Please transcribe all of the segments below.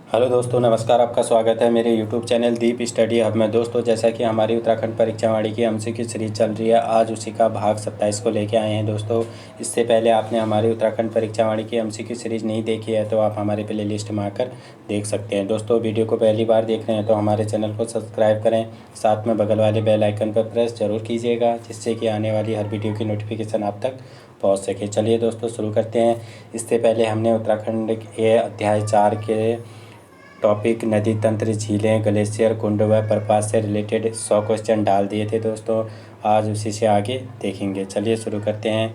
Hello दोस्तों, नमस्कार। आपका स्वागत है मेरे यूट्यूब चैनल दीप स्टडी हब में। दोस्तों, जैसा कि हमारी उत्तराखंड परीक्षावाणी की एमसीक्यू सीरीज चल रही है, आज उसी का भाग 27 को लेके आए हैं। दोस्तों, इससे पहले आपने हमारी उत्तराखंड परीक्षावाणी की एमसीक्यू सीरीज नहीं देखी है तो आप हमारे प्ले लिस्ट में आकर देख सकते हैं। दोस्तों, वीडियो को पहली बार देख रहे हैं तो हमारे चैनल को सब्सक्राइब करें, साथ में बगल वाले बेल आइकन पर प्रेस जरूर कीजिएगा, जिससे कि आने वाली हर वीडियो की नोटिफिकेशन आप तक पहुँच सके। चलिए दोस्तों, शुरू करते हैं। इससे पहले हमने उत्तराखंड के अध्याय 4 के टॉपिक नदी तंत्र, झीलें, ग्लेशियर, कुंड व प्रपात से रिलेटेड 100 क्वेश्चन डाल दिए थे। दोस्तों, आज उसी से आगे देखेंगे। चलिए शुरू करते हैं।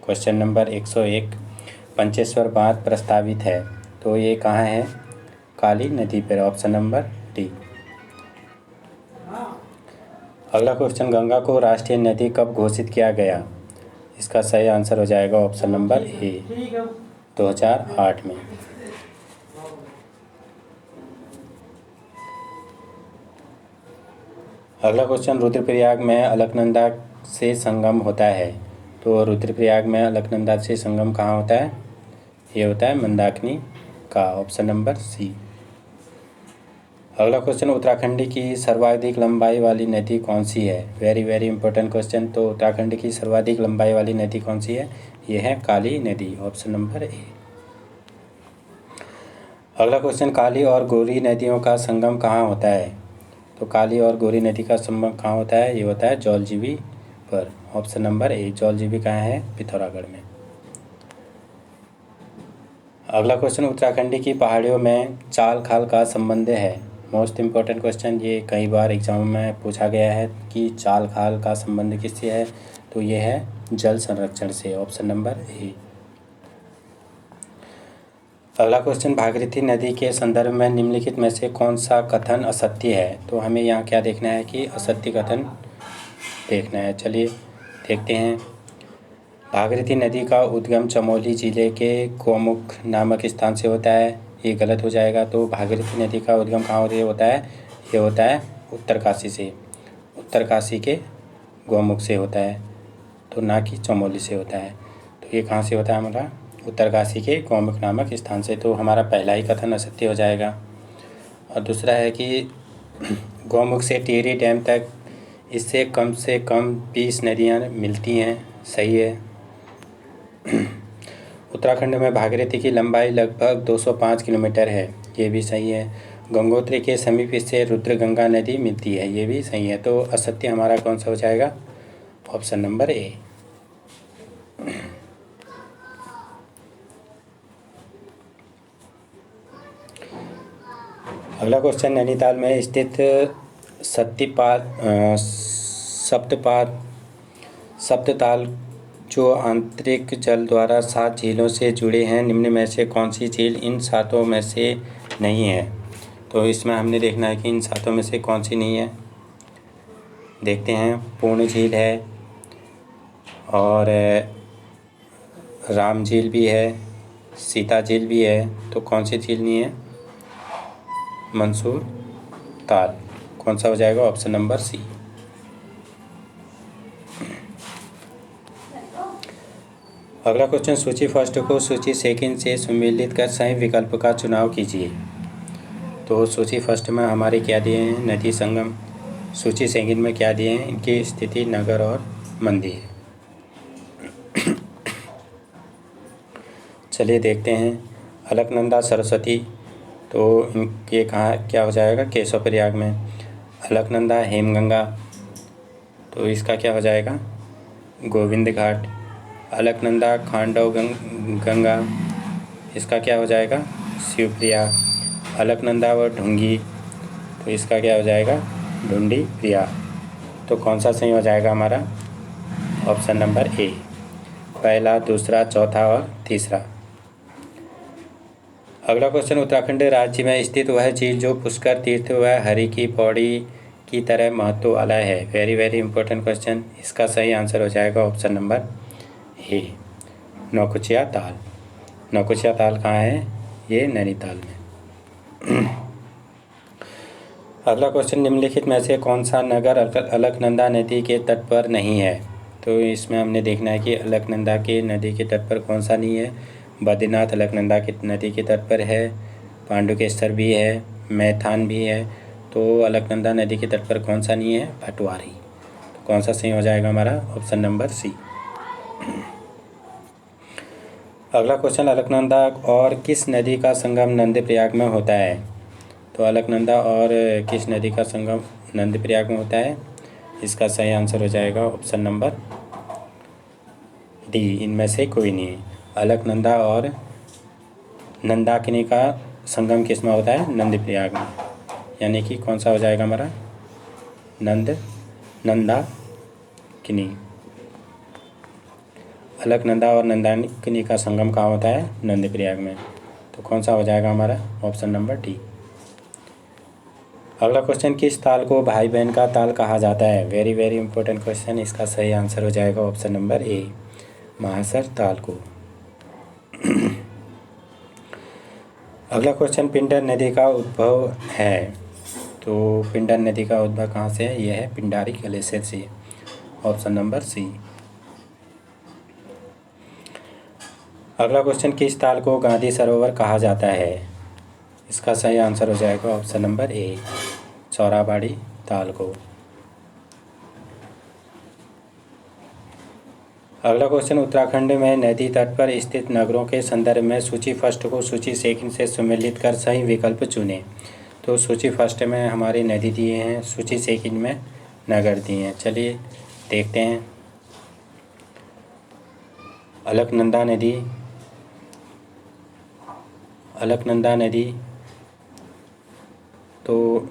क्वेश्चन नंबर 101, पंचेश्वर बांध प्रस्तावित है तो ये कहाँ है? काली नदी पर, ऑप्शन नंबर डी। अगला क्वेश्चन, गंगा को राष्ट्रीय नदी कब घोषित किया गया? इसका सही आंसर हो जाएगा ऑप्शन नंबर ए, 2008 में। अगला क्वेश्चन, रुद्रप्रयाग में अलकनंदा से संगम होता है तो रुद्रप्रयाग में अलकनंदा से संगम कहाँ होता है? ये होता है मंदाकिनी का, ऑप्शन नंबर सी। अगला क्वेश्चन, उत्तराखंड की सर्वाधिक लंबाई वाली नदी कौन सी है? Very very important question. तो उत्तराखंड की सर्वाधिक लंबाई वाली नदी कौन सी है? ये है काली नदी, ऑप्शन नंबर ए। अगला क्वेश्चन, काली और गौरी नदियों का संगम कहाँ होता है? तो काली और गौरी नदी का संगम कहाँ होता है? ये होता है जौलजीबी पर, ऑप्शन नंबर ए। जौलजीबी कहाँ है? पिथौरागढ़ में। अगला क्वेश्चन, उत्तराखंड की पहाड़ियों में चाल खाल का संबंध है। मोस्ट इम्पोर्टेंट क्वेश्चन, ये कई बार एग्जाम में पूछा गया है कि चाल खाल का संबंध किससे है? तो ये है जल संरक्षण से, ऑप्शन नंबर ए। अगला क्वेश्चन, भागीरथी नदी के संदर्भ में निम्नलिखित में से कौन सा कथन असत्य है? तो हमें यहाँ क्या देखना है कि असत्य कथन देखना है। चलिए देखते हैं। भागीरथी नदी का उद्गम चमोली जिले के गौमुख नामक स्थान से होता है, ये गलत हो जाएगा। तो भागीरथी नदी का उद्गम कहाँ होता है? ये होता है उत्तरकाशी से, उत्तरकाशी के गौमुख से होता है, तो ना कि चमोली से होता है। तो ये कहाँ से होता है हमारा? उत्तरकाशी के गौमुख नामक स्थान से। तो हमारा पहला ही कथन असत्य हो जाएगा। और दूसरा है कि गौमुख से टिहरी डैम तक इससे कम से कम 20 नदियाँ मिलती हैं, सही है। उत्तराखंड में भागीरथी की लंबाई लगभग 205 किलोमीटर है, ये भी सही है। गंगोत्री के समीप इससे रुद्रगंगा नदी मिलती है, ये भी सही है। तो असत्य हमारा कौन सा हो जाएगा? ऑप्शन नंबर ए। अगला क्वेश्चन, नैनीताल में स्थित सप्तताल जो आंतरिक जल द्वारा 7 झीलों से जुड़े हैं, निम्न में से कौन सी झील इन 7 में से नहीं है? तो इसमें हमने देखना है कि इन 7 में से कौन सी नहीं है। देखते हैं। पूर्ण झील है और राम झील भी है, सीता झील भी है, तो कौन सी झील नहीं है? मंसूर ताल, कौन सा हो जाएगा? Option number C. अगला क्वेश्चन, सूची फर्स्ट को सूची सेकंड से सम्मिलित कर सही विकल्प का चुनाव कीजिए। तो सूची फर्स्ट में हमारे क्या दिए हैं? नदी संगम। सूची सेकंड में क्या दिए हैं? इनकी स्थिति, नगर और मंदिर। चलिए देखते हैं। अलकनंदा सरस्वती, तो ये कहाँ क्या हो जाएगा? केशव प्रयाग में। अलकनंदा हेमगंगा, तो इसका क्या हो जाएगा? गोविंद घाट। अलकनंदा खांडव गंगा, इसका क्या हो जाएगा? शिवप्रयाग। अलकनंदा व ढुंगी, तो इसका क्या हो जाएगा? ढूंढी प्रयाग। तो कौन सा सही हो जाएगा हमारा? ऑप्शन नंबर ए, पहला, दूसरा, चौथा और तीसरा। अगला क्वेश्चन, उत्तराखंड राज्य में स्थित वह झील जो पुष्कर तीर्थ व हरि की पौड़ी की तरह महत्व वाला है। Very very important question. इसका सही आंसर हो जाएगा ऑप्शन नंबर ए, नौकुचिया ताल। नौकुचिया ताल कहाँ है? ये नैनीताल में। अगला क्वेश्चन, निम्नलिखित में से कौन सा नगर अलकनंदा नदी के तट पर नहीं है? तो इसमें हमने देखना है कि अलकनंदा के नदी के तट पर कौन सा नहीं है। बद्रीनाथ अलकनंदा की नदी के तट पर है, पांडुकेश्वर भी है, मैथान भी है। तो अलकनंदा नदी के तट पर कौन सा नहीं है? भटवारी। तो कौन सा सही हो जाएगा हमारा? Option number C. अगला क्वेश्चन, अलकनंदा और किस नदी का संगम नंदप्रयाग में होता है? तो अलकनंदा और किस नदी का संगम नंदप्रयाग में होता है? इसका सही आंसर हो जाएगा ऑप्शन नंबर डी, इनमें से कोई नहीं। अलकनंदा और नंदाकिनी का संगम किस में होता है? नंदप्रयाग में। यानी कि कौन सा हो जाएगा हमारा? नंदाकिनी। अलकनंदा और नंदाकिनी का संगम कहाँ होता है? नंदप्रयाग में। तो कौन सा हो जाएगा हमारा? Option number D. अगला क्वेश्चन, किस ताल को भाई बहन का ताल कहा जाता है? Very very important question. इसका सही आंसर हो जाएगा ऑप्शन नंबर ए, महासर ताल को। अगला क्वेश्चन, पिंडर नदी का उद्भव है। तो पिंडर नदी का उद्भव कहाँ से है? यह है पिंडारी ग्लेशियर से। Option number C. अगला क्वेश्चन, किस ताल को गांधी सरोवर कहा जाता है? इसका सही आंसर हो जाएगा ऑप्शन नंबर ए, चौराबाड़ी ताल को। अगला क्वेश्चन, उत्तराखंड में नदी तट पर स्थित नगरों के संदर्भ में सूची फर्स्ट को सूची सेकंड से सम्मिलित कर सही विकल्प चुनें। तो सूची फर्स्ट में हमारी नदी दिए हैं, सूची सेकंड में नगर दिए हैं। चलिए देखते हैं। अलकनंदा नदी तो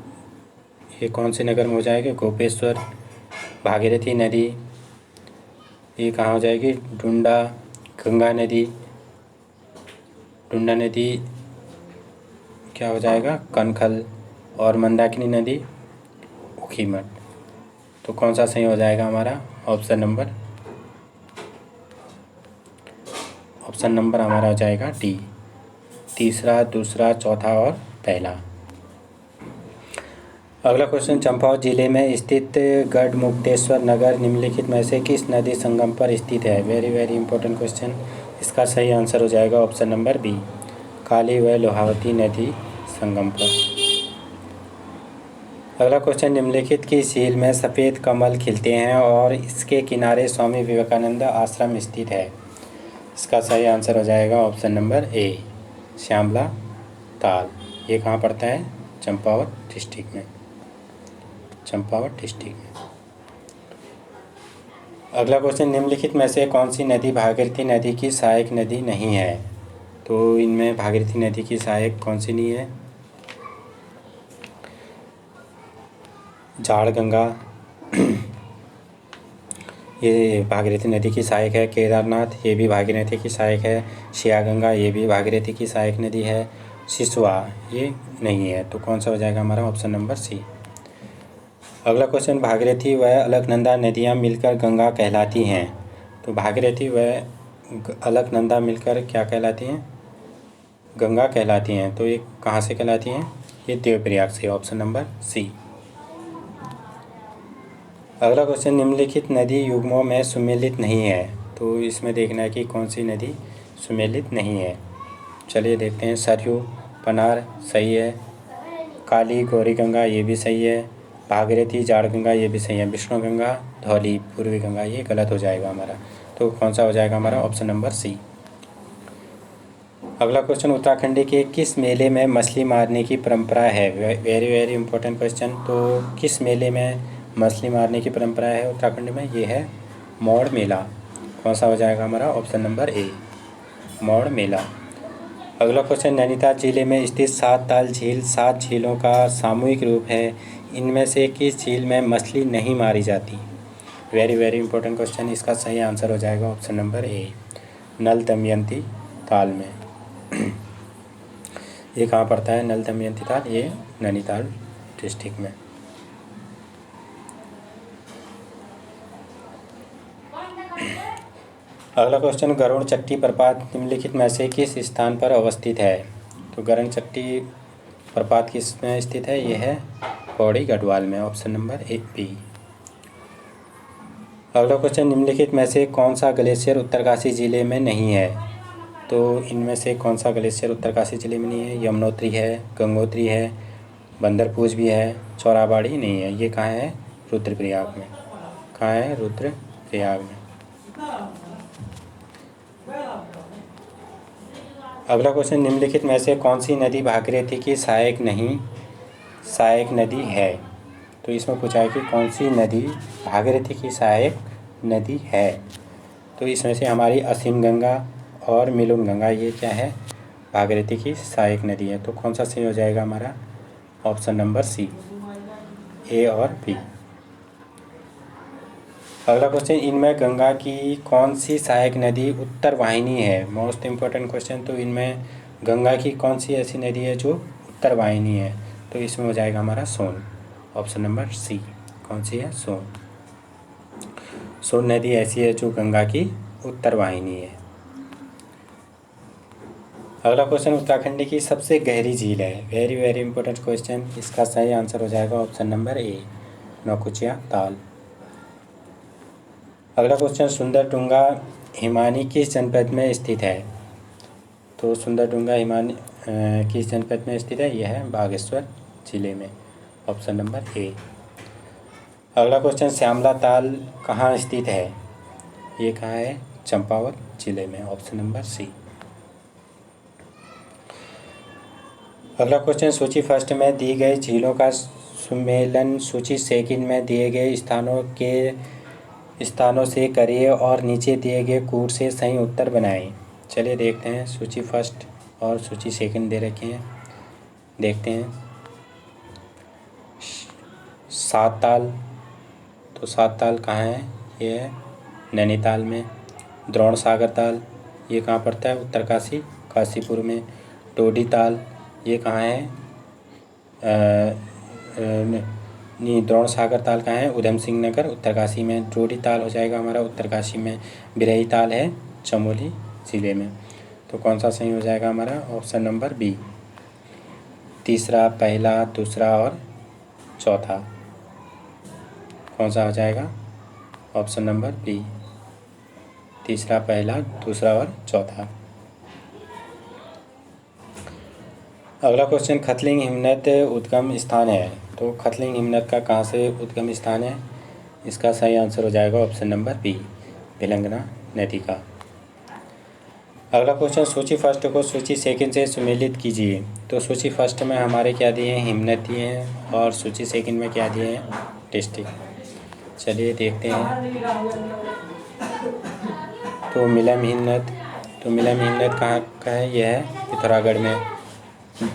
ये कौन से नगर में हो जाएगी? गोपेश्वर। भागीरथी नदी ये कहाँ हो जाएगी? डुंडा। गंगा नदी क्या हो जाएगा? कनखल। और मंदाकिनी नदी ऊखीमठ। तो कौन सा सही हो जाएगा हमारा? ऑप्शन नंबर हमारा हो जाएगा डी, तीसरा, दूसरा, चौथा और पहला। अगला क्वेश्चन, चंपावत जिले में स्थित गढ़मुक्तेश्वर नगर निम्नलिखित में से किस नदी संगम पर स्थित है? Very very important question. इसका सही आंसर हो जाएगा ऑप्शन नंबर बी, काली व लोहावती नदी संगम पर। अगला क्वेश्चन, निम्नलिखित की झील में सफ़ेद कमल खिलते हैं और इसके किनारे स्वामी विवेकानंद आश्रम स्थित है। इसका सही आंसर हो जाएगा ऑप्शन नंबर ए, श्यामला ताल। ये कहाँ पड़ता है? चंपावत डिस्ट्रिक्ट में। अगला क्वेश्चन, निम्नलिखित में से कौन सी नदी भागीरथी नदी की सहायक नदी नहीं है? तो इनमें भागीरथी नदी की सहायक कौन सी नहीं है? झाड़ गंगा ये भागीरथी नदी की सहायक है। केदारनाथ ये भी भागीरथी की सहायक है। शिया गंगा ये भी भागीरथी की सहायक नदी है। सिसवा ये नहीं है। तो कौन सा हो जाएगा हमारा? Option number C. अगला क्वेश्चन, भागीरथी व अलकनंदा नदियाँ मिलकर गंगा कहलाती हैं। तो भागीरथी व अलकनंदा मिलकर क्या कहलाती हैं? गंगा कहलाती हैं। तो ये कहाँ से कहलाती हैं? ये देवप्रयाग से। Option number C. अगला क्वेश्चन, निम्नलिखित नदी युग्मों में सुमेलित नहीं है। तो इसमें देखना है कि कौन सी नदी सुमेलित नहीं है। चलिए देखते हैं। सरयू, पनार सही है। काली गौरी गंगा ये भी सही है। भागीरथी, जाड़ गंगा ये भी सही है। विष्णु गंगा, धौली, पूर्वी गंगा ये गलत हो जाएगा हमारा। तो कौन सा हो जाएगा हमारा? Option number C. अगला क्वेश्चन, उत्तराखंड के किस मेले में मछली मारने की परंपरा है? Very very important question. तो किस मेले में मछली मारने की परंपरा है उत्तराखंड में? ये है मौड़ मेला। कौन सा हो जाएगा हमारा? ऑप्शन नंबर ए, मौड़ मेला। अगला क्वेश्चन, नैनीताल जिले में स्थित 7 ताल झील 7 झीलों का सामूहिक रूप है। इनमें से किस झील में मछली नहीं मारी जाती? Very very important question. इसका सही आंसर हो जाएगा ऑप्शन नंबर ए, नल दमयंती ताल में। ये कहाँ पड़ता है नल दमयंती ताल? ये नैनीताल डिस्ट्रिक्ट में। अगला क्वेश्चन, गरुड़ चट्टी प्रपात निम्नलिखित में से किस स्थान पर अवस्थित है? तो गरुड़ चट्टी प्रपात किस में स्थित है? ये है पौड़ी गढ़वाल में। Option number A B. अगला क्वेश्चन, निम्नलिखित में से कौन सा ग्लेशियर उत्तरकाशी जिले में नहीं है? तो इनमें से कौन सा ग्लेशियर उत्तरकाशी जिले में नहीं है? यमुनोत्री है, गंगोत्री है, बंदरपूज भी है, चौराबाड़ी नहीं है। ये कहाँ है? रुद्रप्रयाग में। कहाँ है? रुद्रप्रयाग में। अगला क्वेश्चन, निम्नलिखित में से कौन सी नदी भागीरथी की सहायक नदी है? तो इसमें पूछा है कि कौन सी नदी भागीरथी की सहायक नदी है? तो इसमें से हमारी असीम गंगा और मिलुन गंगा, ये क्या है? भागीरथी की सहायक नदी है। तो कौन सा सही हो जाएगा हमारा? ऑप्शन नंबर सी, ए और बी। अगला क्वेश्चन, इनमें गंगा की कौन सी सहायक नदी उत्तर वाहिनी है? Most important question. तो इनमें गंगा की कौन सी ऐसी नदी है जो उत्तर वाहिनी है? तो इसमें हो जाएगा हमारा सोन, ऑप्शन नंबर सी। कौन सी है? सोन। सोन नदी ऐसी है जो गंगा की उत्तर वाहिनी है। अगला क्वेश्चन, उत्तराखंड की सबसे गहरी झील है। Very very important question. इसका सही आंसर हो जाएगा ऑप्शन नंबर ए, नौकुचिया ताल। अगला क्वेश्चन, सुंदरडुंगा हिमानी किस जनपद में स्थित है? तो सुंदरडुंगा हिमानी किस जनपद में स्थित है? यह है बागेश्वर जिले में, ऑप्शन नंबर ए। अगला क्वेश्चन, श्यामला ताल कहाँ स्थित है? ये कहाँ है? चंपावत जिले में, ऑप्शन नंबर सी। अगला क्वेश्चन, सूची फर्स्ट में दी गई झीलों का सुमेलन सूची सेकंड में दिए गए स्थानों से करिए और नीचे दिए गए कूट से सही उत्तर बनाएं। चलिए देखते हैं। सूची फर्स्ट और सूची सेकंड दे रखे हैं, देखते हैं। सात ताल, तो सात ताल कहाँ है? ये है नैनीताल में। द्रोण सागर ताल, ये कहाँ पड़ता है? उत्तरकाशी काशीपुर में। टोडी ताल, ये कहाँ है? द्रोण सागर ताल कहाँ है? उधम सिंह नगर उत्तरकाशी में। टोडी ताल हो जाएगा हमारा उत्तरकाशी में। बिरही ताल है चमोली जिले में। तो कौन सा सही हो जाएगा हमारा? ऑप्शन नंबर बी, तीसरा, पहला, दूसरा और चौथा। कौन सा हो जाएगा? ऑप्शन नंबर बी, तीसरा, पहला, दूसरा और चौथा। अगला क्वेश्चन, खतलिंग हिमनद उद्गम स्थान है। तो खतलिंग हिमनद का कहाँ से उद्गम स्थान है? इसका सही आंसर हो जाएगा ऑप्शन नंबर बी, भिलंगना नदी का। अगला क्वेश्चन, सूची फर्स्ट को सूची सेकंड से सुमेलित कीजिए। तो सूची फर्स्ट में हमारे क्या दिए हैं? हिमनद दिए हैं, और सूची सेकंड में क्या दिए हैं? डिस्ट्रिक्ट। चलिए देखते हैं। तो मिलम हिमनद कहाँ का है? यह है पिथौरागढ़ में।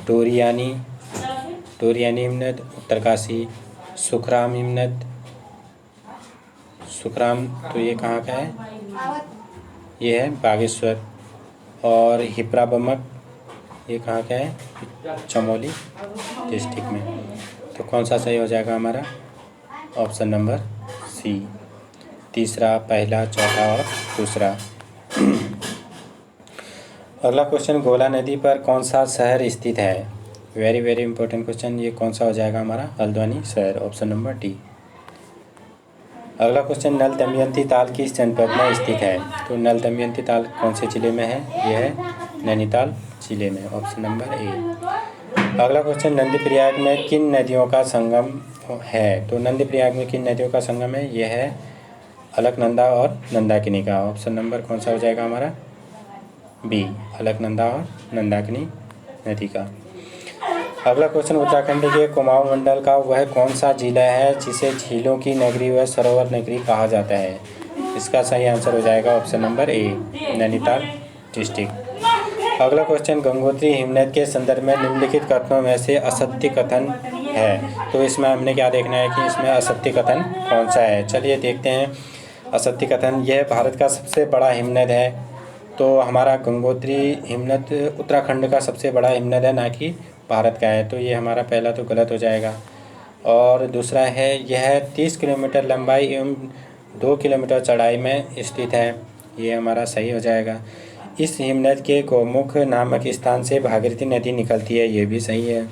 डोरियानी हिमनद उत्तरकाशी। सुखराम हिमनद, तो ये कहाँ का है? ये है बागेश्वर। और हिप्राबमक, ये कहाँ का है? चमोली डिस्ट्रिक्ट में। तो कौन सा सही हो जाएगा हमारा? ऑप्शन नंबर सी, तीसरा, पहला, चौथा और दूसरा। अगला क्वेश्चन, गोला नदी पर कौन सा शहर स्थित है? Very very important question. ये कौन सा हो जाएगा हमारा? हल्द्वानी शहर, ऑप्शन नंबर डी। अगला क्वेश्चन, नल दमयंती ताल किस जनपद में स्थित है? तो नल दमयंती ताल कौन से जिले में है? यह है नैनीताल जिले में, ऑप्शन नंबर ए। अगला क्वेश्चन, नंदप्रयाग में किन नदियों का संगम है? तो नंदप्रयाग में किन नदियों का संगम है? यह है अलकनंदा और नंदाकिनी का। ऑप्शन नंबर कौन सा हो जाएगा हमारा? बी, अलकनंदा और नंदाकिनी नदी का। अगला क्वेश्चन, उत्तराखंड के कुमाऊं मंडल का वह कौन सा जिला है जिसे झीलों की नगरी व सरोवर नगरी कहा जाता है? इसका सही आंसर हो जाएगा ऑप्शन नंबर ए, नैनीताल डिस्ट्रिक्ट। अगला क्वेश्चन, गंगोत्री हिमनद के संदर्भ में निम्नलिखित कथनों में से असत्य कथन है। तो इसमें हमने क्या देखना है कि इसमें असत्य कथन कौन सा है। चलिए देखते हैं। असत्य कथन, यह भारत का सबसे बड़ा हिमनद है। तो हमारा गंगोत्री हिमनद उत्तराखंड का सबसे बड़ा हिमनद है, ना कि भारत का है। तो ये हमारा पहला तो गलत हो जाएगा। और दूसरा है, यह 30 किलोमीटर लंबाई एवं 2 किलोमीटर चौड़ाई में स्थित है। ये हमारा सही हो जाएगा। इस हिमनद के गौमुख नामक स्थान से भागीरथी नदी निकलती है। ये भी सही है।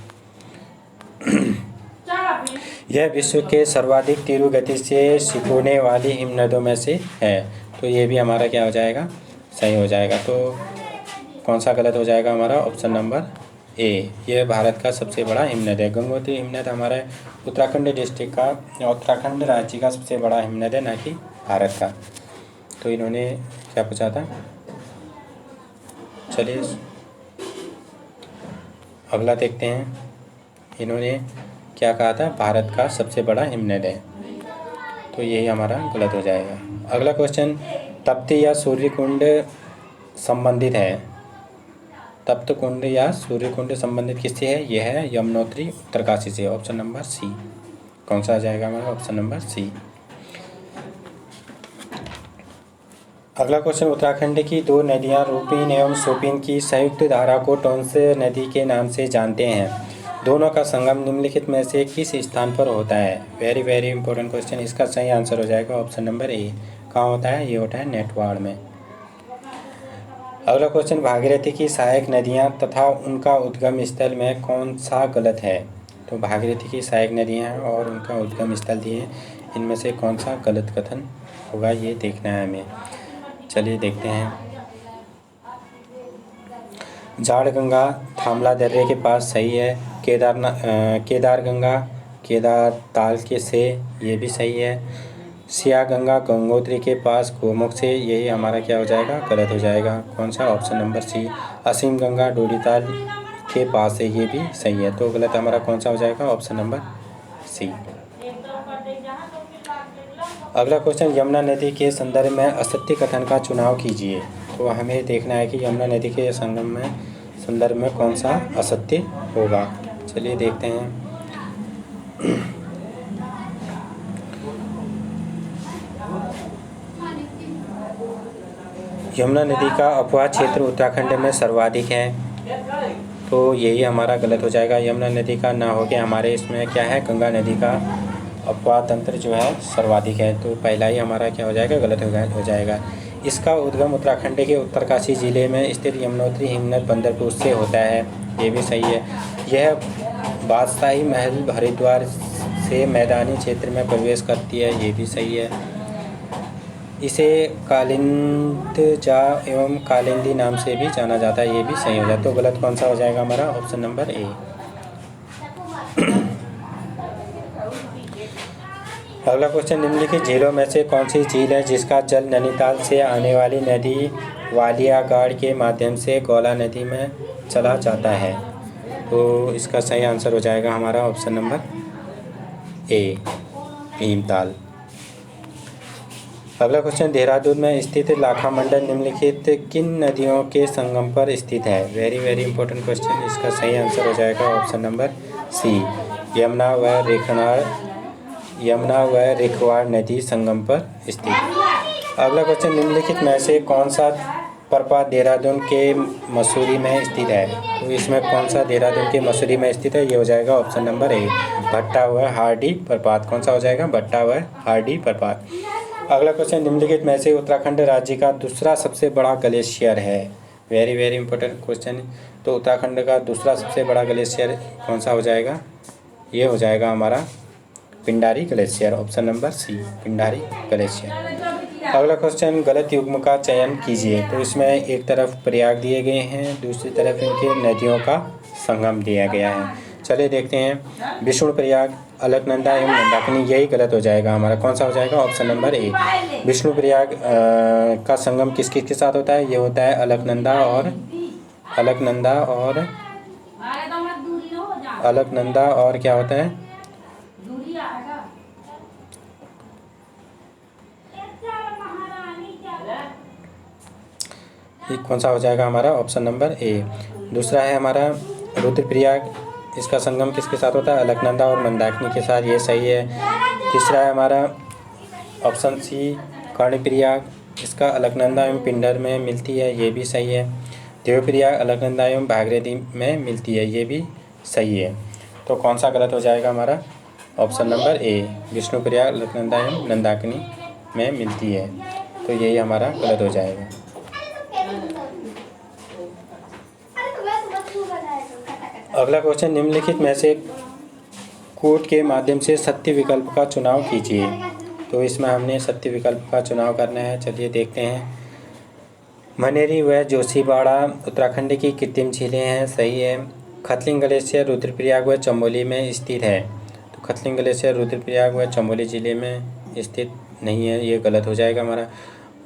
यह विश्व के सर्वाधिक तीव्र गति से सिकुड़ने वाली हिमनदों में से है। तो ये भी हमारा क्या हो जाएगा? सही हो जाएगा। तो कौन सा गलत हो जाएगा हमारा? ऑप्शन नंबर ए, यह भारत का सबसे बड़ा हिमनद है। गंगोत्री हिमनद हमारे उत्तराखंड डिस्ट्रिक्ट का, उत्तराखंड राज्य का सबसे बड़ा हिमनद है, ना कि भारत का। तो इन्होंने क्या पूछा था? चलिए अगला देखते हैं। इन्होंने क्या कहा था? भारत का सबसे बड़ा हिमनद है, तो यही हमारा गलत हो जाएगा। अगला क्वेश्चन, तप्ती या सूर्य कुंड संबंधित है? तप्त कुंड या सूर्य कुंड संबंधित किससे है? यह है यमुनोत्री उत्तरकाशी से। Option number C. कौन सा आ जाएगा हमारा? Option number C. अगला क्वेश्चन, उत्तराखंड की दो नदियां रूपिन एवं शोपिन की संयुक्त धारा को टोंस नदी के नाम से जानते हैं। दोनों का संगम निम्नलिखित में से किस स्थान पर होता है? Very very important question. इसका सही आंसर हो जाएगा ऑप्शन नंबर ए। कहाँ होता है? ये होता है नेटवाड़ में। अगला क्वेश्चन, भागीरथी की सहायक नदियाँ तथा उनका उद्गम स्थल में कौन सा गलत है? तो भागीरथी की सहायक नदियाँ हैं और उनका उद्गम स्थल दिए, इनमें से कौन सा गलत कथन होगा, ये देखना है हमें। चलिए देखते हैं। जाड़ गंगा थामला दर्रे के पास सही है। केदार गंगा केदार ताल के से, ये भी सही है। सिया गंगा गंगोत्री के पास गोमुख से, यही हमारा क्या हो जाएगा? गलत हो जाएगा। कौन सा? Option number C. असीम गंगा डोडीताल के पास है, ये भी सही है। तो गलत हमारा कौन सा हो जाएगा? Option number C. अगला क्वेश्चन, यमुना नदी के संदर्भ में असत्य कथन का चुनाव कीजिए। तो हमें देखना है कि यमुना नदी के संदर्भ में कौन सा असत्य होगा। चलिए देखते हैं। यमुना नदी का अपवाह क्षेत्र उत्तराखंड में सर्वाधिक है, तो यही हमारा गलत हो जाएगा। यमुना नदी का ना हो के हमारे इसमें क्या है? गंगा नदी का अपवाह तंत्र जो है सर्वाधिक है, तो पहला ही हमारा क्या हो जाएगा? गलत हो जाएगा। इसका उद्गम उत्तराखंड के उत्तरकाशी जिले में स्थित यमुनोत्री हिमनद बंदरपुर से होता है, ये भी सही है। यह बादशाही महल हरिद्वार से मैदानी क्षेत्र में प्रवेश करती है, ये भी सही है। इसे कालिंदजा एवं कालिंदी नाम से भी जाना जाता है, ये भी सही हो जाता है। तो गलत कौन सा हो जाएगा हमारा? ऑप्शन नंबर ए। अगला क्वेश्चन, निम्नलिखित झीलों में से कौन सी झील है जिसका जल नैनीताल से आने वाली नदी वालियागढ़ के माध्यम से गौला नदी में चला जाता है? तो इसका सही आंसर हो जाएगा हमारा ऑप्शन नंबर ए, भीमताल। अगला क्वेश्चन, देहरादून में स्थित लाखा मंडल निम्नलिखित किन नदियों के संगम पर स्थित है? Very very important question. इसका सही आंसर हो जाएगा ऑप्शन नंबर सी, यमुना व रेखवाड़ नदी संगम पर स्थित। अगला क्वेश्चन, निम्नलिखित में से कौन सा प्रपात देहरादून के मसूरी में स्थित है? तो इसमें कौन सा देहरादून के मसूरी में स्थित है? ये हो जाएगा ऑप्शन नंबर ए, भट्टा व हार्डी प्रपात। कौन सा हो जाएगा? भट्टा व हार्डी प्रपात। अगला क्वेश्चन, निम्नलिखित में से उत्तराखंड राज्य का दूसरा सबसे बड़ा ग्लेशियर है? Very very important question. तो उत्तराखंड का दूसरा सबसे बड़ा ग्लेशियर कौन सा हो जाएगा? ये हो जाएगा हमारा Pindari glacier. Option number C, Pindari glacier. अगला क्वेश्चन, गलत युग्म का चयन कीजिए। तो इसमें एक तरफ प्रयाग दिए गए हैं, दूसरी तरफ इनके नदियों का संगम दिया गया है। चलिए देखते हैं। विष्णु प्रयाग, अलकनंदा एवं मंदाकिनी, यही गलत हो जाएगा हमारा। कौन सा हो जाएगा? ऑप्शन नंबर ए। विष्णु प्रयाग का संगम किस किस के साथ होता है? ये होता है अलकनंदा और क्या होता है? ये कौन सा हो जाएगा हमारा? ऑप्शन नंबर ए। दूसरा है हमारा रुद्रप्रयाग, इसका संगम किसके साथ होता है? अलकनंदा और मंदाकिनी के साथ, ये सही है। तीसरा है हमारा ऑप्शन सी, कर्णप्रयाग, इसका अलकनंदा एवं पिंडर में मिलती है, ये भी सही है। देवप्रयाग अलकनंदा एवं भागीरथी में मिलती है, ये भी सही है। तो कौन सा गलत हो जाएगा हमारा? ऑप्शन नंबर ए, विष्णुप्रयाग अलकनंदा एवं मंदाकिनी में मिलती है, तो यही हमारा गलत हो जाएगा। अगला क्वेश्चन, निम्नलिखित में से कोड के माध्यम से सत्य विकल्प का चुनाव कीजिए। तो इसमें हमने सत्य विकल्प का चुनाव करना है। चलिए देखते हैं। मनेरी व जोशीवाड़ा उत्तराखंड की कृत्रिम झीलें हैं, सही है। खतलिंग ग्लेशियर रुद्रप्रयाग व चमोली में स्थित है, तो खतलिंग ग्लेशियर रुद्रप्रयाग व चमोली जिले में स्थित नहीं है, ये गलत हो जाएगा हमारा।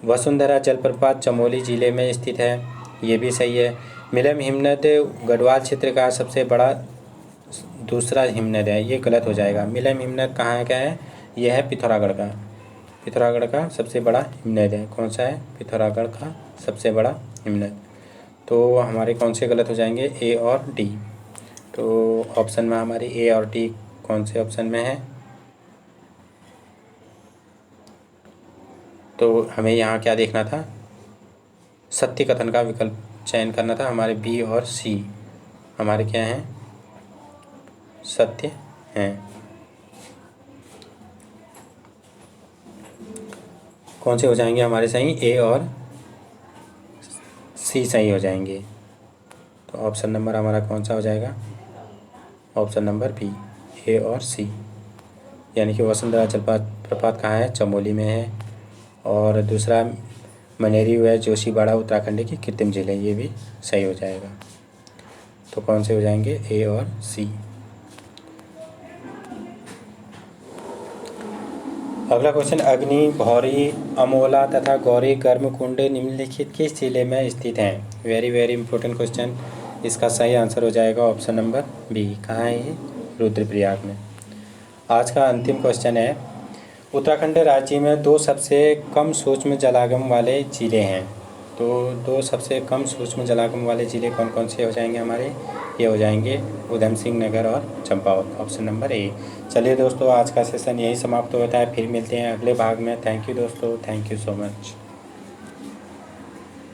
वसुंधरा जलप्रपात चमोली जिले में स्थित है, ये भी सही है। मिलम हिमनद गढ़वाल क्षेत्र का सबसे बड़ा दूसरा हिमनद है, ये गलत हो जाएगा। मिलम हिमनद कहाँ का है? यह है पिथौरागढ़ का। पिथौरागढ़ का सबसे बड़ा हिमनद है, कौन सा है? पिथौरागढ़ का सबसे बड़ा हिमनद। तो हमारे कौन से गलत हो जाएंगे? ए और डी। तो ऑप्शन में हमारी ए और डी कौन से ऑप्शन में है? तो हमें यहाँ क्या देखना था? सत्य कथन का विकल्प चयन करना था। हमारे बी और सी हमारे क्या हैं? सत्य हैं। कौन से हो जाएंगे हमारे सही? ए और सी सही हो जाएंगे। तो ऑप्शन नंबर हमारा कौन सा हो जाएगा? ऑप्शन नंबर बी, ए और सी, यानी कि वसुंधरा जलप्रपात कहाँ है? चमोली में है। और दूसरा मनेरी व जोशीवाड़ा उत्तराखंड की कृत्रिम झील है, ये भी सही हो जाएगा। तो कौन से हो जाएंगे? ए और सी। अगला क्वेश्चन, अग्नि, भौरी, अमोला तथा गौरी गर्मकुंड निम्नलिखित किस जिले में स्थित हैं? Very very important question. इसका सही आंसर हो जाएगा ऑप्शन नंबर बी। कहाँ है ये? रुद्रप्रयाग में। आज का अंतिम क्वेश्चन है, उत्तराखंड राज्य में दो सबसे कम सूक्ष्म जलागम वाले जिले हैं, तो दो सबसे कम सूक्ष्म जलागम वाले जिले कौन कौन से हो जाएंगे हमारे? ये हो जाएंगे उधम सिंह नगर और चंपावत, ऑप्शन नंबर ए। चलिए दोस्तों, आज का सेशन यही समाप्त होता है, फिर मिलते हैं अगले भाग में। थैंक यू दोस्तों, थैंक यू सो मच।